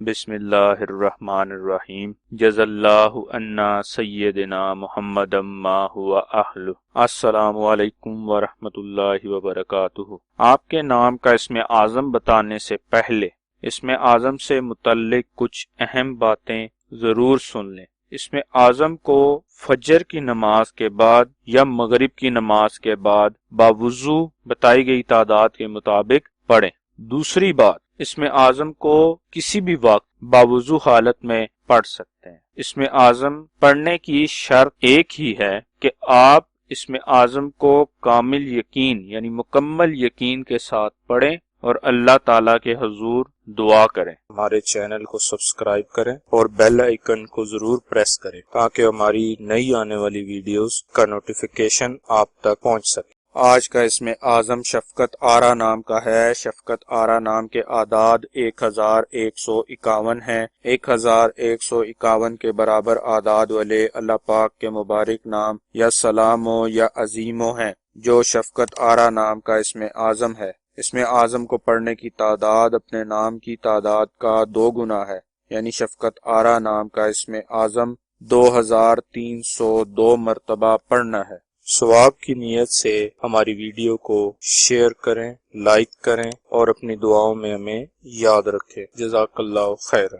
بسم اللہ الرحمن الرحیم جزا اللہ عنا سیدنا محمد ما ہوا اہل۔ السلام علیکم ورحمۃ اللہ وبرکاتہ۔ آپ کے نام کا اسم اعظم بتانے سے پہلے اسم اعظم سے متعلق کچھ اہم باتیں ضرور سن لیں۔ اسم اعظم کو فجر کی نماز کے بعد یا مغرب کی نماز کے بعد باوضو بتائی گئی تعداد کے مطابق پڑھیں۔ دوسری بات، اسم اعظم کو کسی بھی وقت باوضو حالت میں پڑھ سکتے ہیں۔ اسم اعظم پڑھنے کی شرط ایک ہی ہے کہ آپ اسم اعظم کو کامل یقین یعنی مکمل یقین کے ساتھ پڑھیں اور اللہ تعالیٰ کے حضور دعا کریں۔ ہمارے چینل کو سبسکرائب کریں اور بیل آئیکن کو ضرور پریس کریں تاکہ ہماری نئی آنے والی ویڈیوز کا نوٹیفیکیشن آپ تک پہنچ سکے۔ آج کا اسم اعظم شفقت آرا نام کا ہے۔ شفقت آرا نام کے اعداد 1151 ہیں۔ 1151 کے برابر اعداد والے اللہ پاک کے مبارک نام یا سلام ہو یا عظیم ہو ہیں جو شفقت آرا نام کا اسم اعظم ہے۔ اسم اعظم کو پڑھنے کی تعداد اپنے نام کی تعداد کا 2 گنا ہے، یعنی شفقت آرا نام کا اسم اعظم 2302 مرتبہ پڑھنا ہے۔ ثواب کی نیت سے ہماری ویڈیو کو شیئر کریں، لائک کریں اور اپنی دعاؤں میں ہمیں یاد رکھیں۔ جزاک اللہ خیر۔